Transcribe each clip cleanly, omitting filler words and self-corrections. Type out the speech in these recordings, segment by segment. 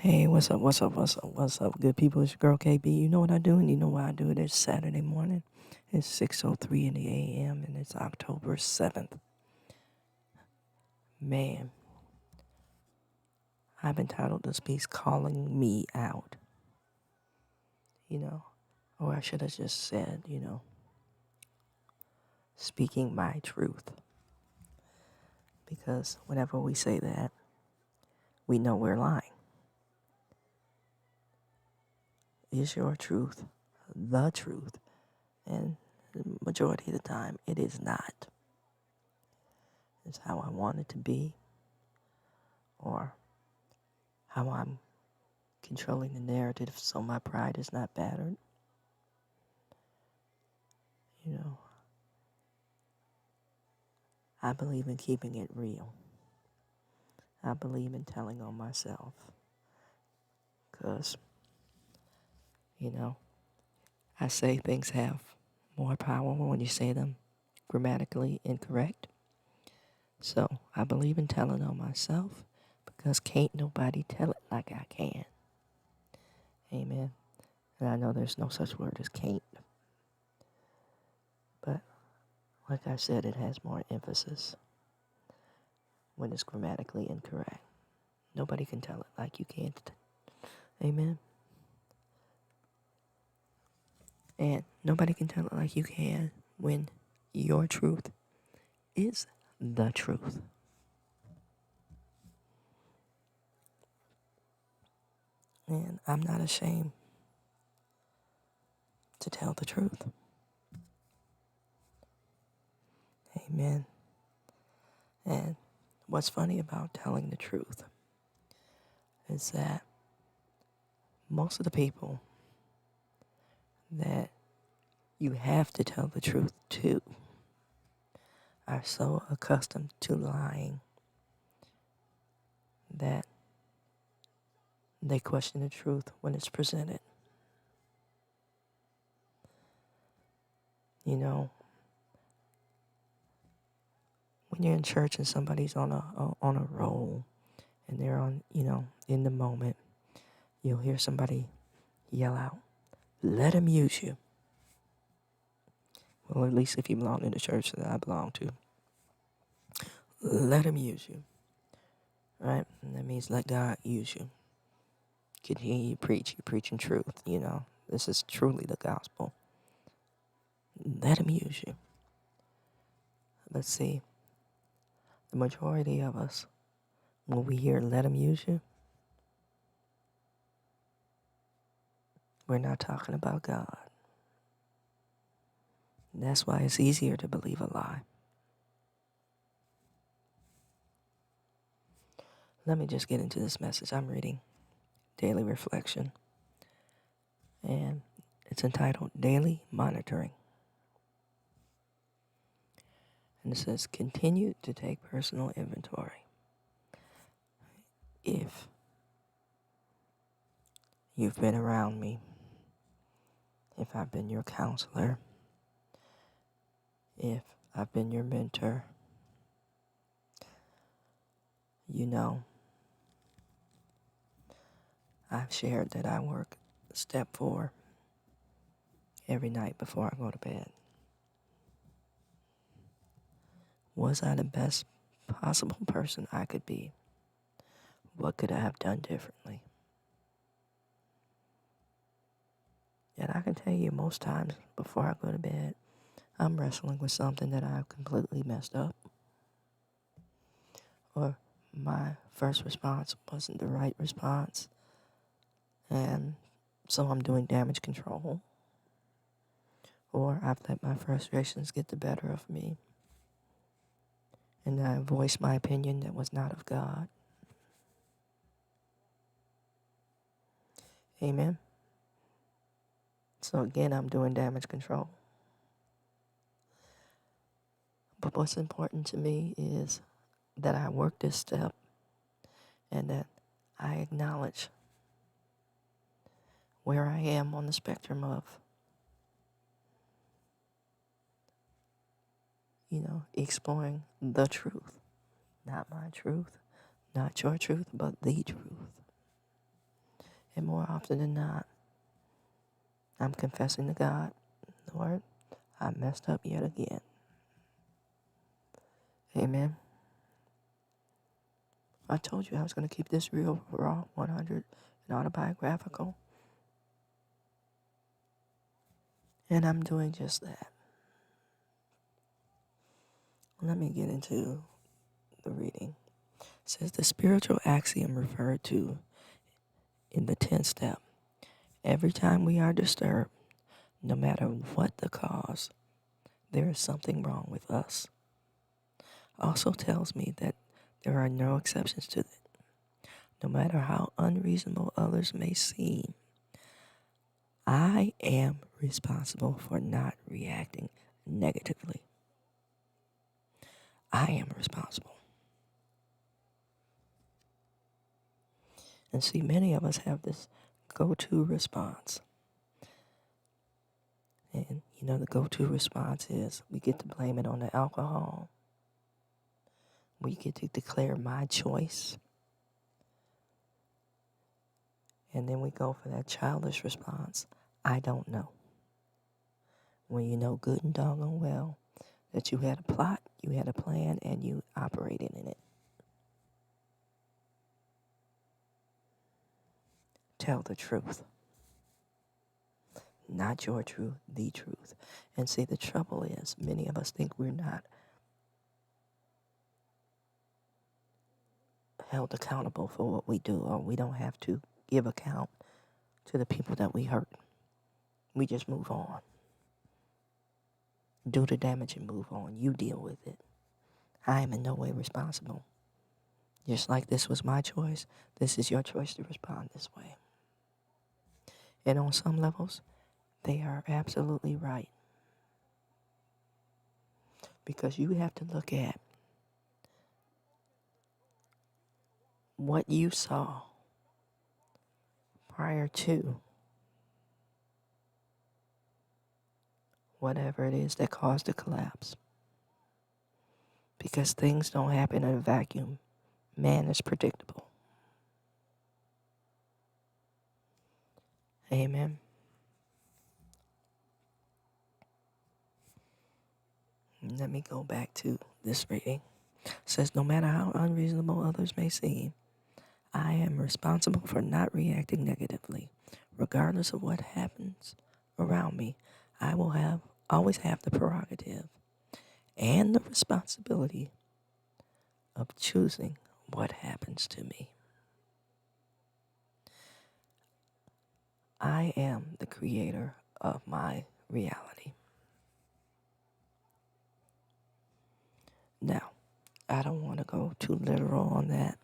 Hey, what's up? What's up? What's up? What's up, good people? It's your girl KB. You know what I do, and you know why I do it. It's Saturday morning. It's 6:03 in the a.m. and it's October 7th. Man, I've entitled this piece "Calling Me Out." You know, or I should have just said, speaking my truth. Because whenever we say that, we know we're lying. Is your truth the truth? And the majority of the time, it is not. It's how I want it to be, or how I'm controlling the narrative so my pride is not battered. You know, I believe in keeping it real. I believe in telling on myself. Because, I say things have more power when you say them grammatically incorrect. So I believe in telling on myself because can't nobody tell it like I can. Amen. And I know there's no such word as can't. But like I said, it has more emphasis when it's grammatically incorrect. Nobody can tell it like you can. Amen. And nobody can tell it like you can when your truth is the truth. And I'm not ashamed to tell the truth. Amen. And what's funny about telling the truth is that most of the people that you have to tell the truth to are so accustomed to lying that they question the truth when it's presented. You know, when you're in church and somebody's on a roll and they're on, in the moment, you'll hear somebody yell out, "Let him use you." Well, at least if you belong in the church that I belong to, let him use you, right? And that means let God use you. Continue to preach. You're preaching truth, This is truly the gospel. Let him use you. But see, the majority of us, when we hear let him use you, we're not talking about God. And that's why it's easier to believe a lie. Let me just get into this message. I'm reading Daily Reflection, and it's entitled Daily Monitoring. And it says, continue to take personal inventory. If you've been around me, if I've been your counselor, if I've been your mentor, I've shared that I work step 4 every night before I go to bed. Was I the best possible person I could be? What could I have done differently? And I can tell you most times before I go to bed, I'm wrestling with something that I've completely messed up. Or my first response wasn't the right response. And so I'm doing damage control. Or I've let my frustrations get the better of me. And I voiced my opinion that was not of God. Amen. So again, I'm doing damage control. But what's important to me is that I work this step and that I acknowledge where I am on the spectrum of, exploring the truth. Not my truth, not your truth, but the truth. And more often than not, I'm confessing to God, Lord, I messed up yet again. Amen. I told you I was going to keep this real, raw, 100, and autobiographical. And I'm doing just that. Let me get into the reading. It says the spiritual axiom referred to in the 10th step. Every time we are disturbed, no matter what the cause, there is something wrong with us. Also tells me that there are no exceptions to it. No matter how unreasonable others may seem, I am responsible for not reacting negatively. I am responsible. And see, many of us have this go-to response. And, the go-to response is we get to blame it on the alcohol. We get to declare my choice. And then we go for that childish response, I don't know. When you know good and doggone well that you had a plot, you had a plan, and you operated in it. Tell the truth. Not your truth, the truth. And see, the trouble is, many of us think we're not held accountable for what we do, or we don't have to give account to the people that we hurt. We just move on. Do the damage and move on. You deal with it. I am in no way responsible. Just like this was my choice, this is your choice to respond this way. And on some levels, they are absolutely right. Because you have to look at what you saw prior to whatever it is that caused the collapse. Because things don't happen in a vacuum. Man is predictable. Amen. Let me go back to this reading. It says, no matter how unreasonable others may seem, I am responsible for not reacting negatively. Regardless of what happens around me, I will always have the prerogative and the responsibility of choosing what happens to me. I am the creator of my reality. Now, I don't want to go too literal on that.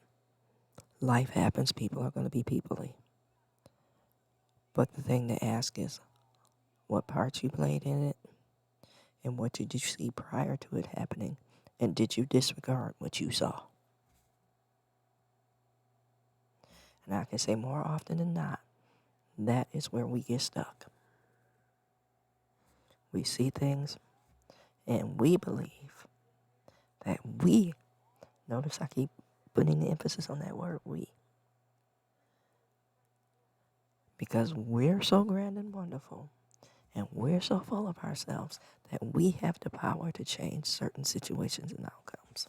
Life happens, people are going to be people-y. But the thing to ask is, what part you played in it, and what did you see prior to it happening, and did you disregard what you saw? And I can say more often than not, that is where we get stuck. We see things, and we believe that we, notice I keep putting the emphasis on that word, we. Because we're so grand and wonderful, and we're so full of ourselves that we have the power to change certain situations and outcomes.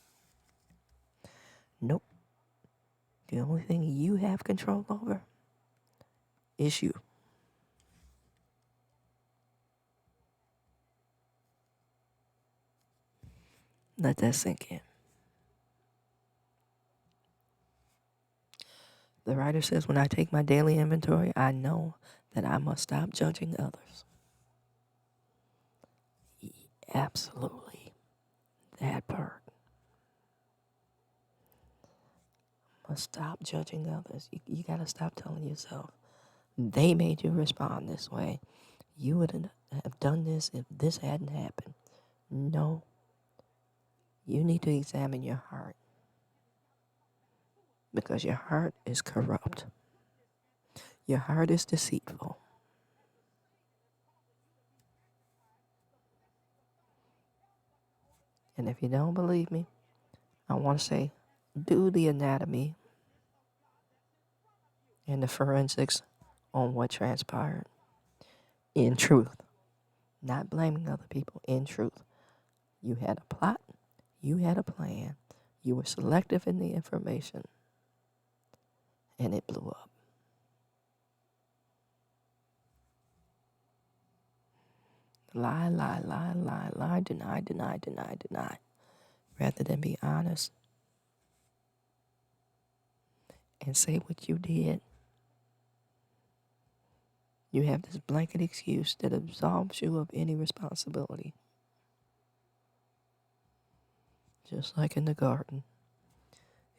Nope. The only thing you have control over is you. Let that sink in. The writer says, when I take my daily inventory, I know that I must stop judging others. Absolutely. That part. Must stop judging others. You got to stop telling yourself, they made you respond this way. You wouldn't have done this if this hadn't happened. No. You need to examine your heart. Because your heart is corrupt. Your heart is deceitful. And if you don't believe me, I want to say, do the anatomy and the forensics on what transpired in truth, not blaming other people, in truth. You had a plot, you had a plan, you were selective in the information, and it blew up. Lie, lie, lie, lie, lie, deny, deny, deny, deny. Rather than be honest and say what you did, you have this blanket excuse that absolves you of any responsibility. Just like in the garden,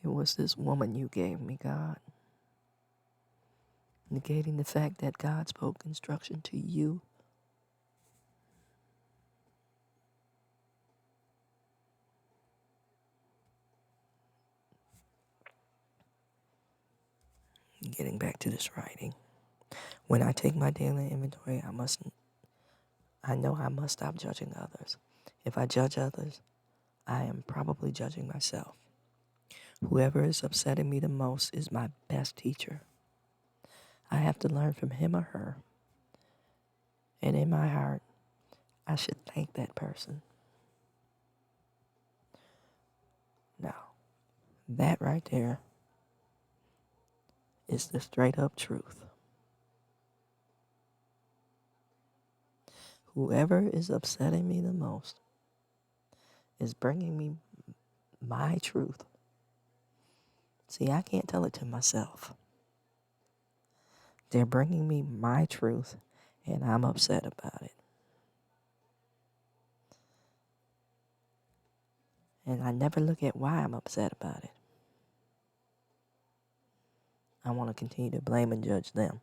it was this woman you gave me, God. Negating the fact that God spoke instruction to you. Getting back to this writing. When I take my daily inventory, I know I must stop judging others. If I judge others, I am probably judging myself. Whoever is upsetting me the most is my best teacher. I have to learn from him or her. And in my heart, I should thank that person. Now, that right there is the straight up truth. Whoever is upsetting me the most is bringing me my truth. See, I can't tell it to myself. They're bringing me my truth, and I'm upset about it. And I never look at why I'm upset about it. I want to continue to blame and judge them.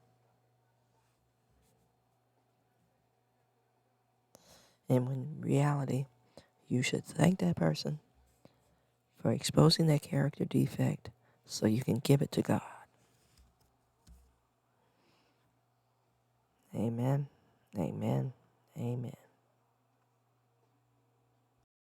And when in reality, you should thank that person for exposing that character defect so you can give it to God. Amen. Amen. Amen.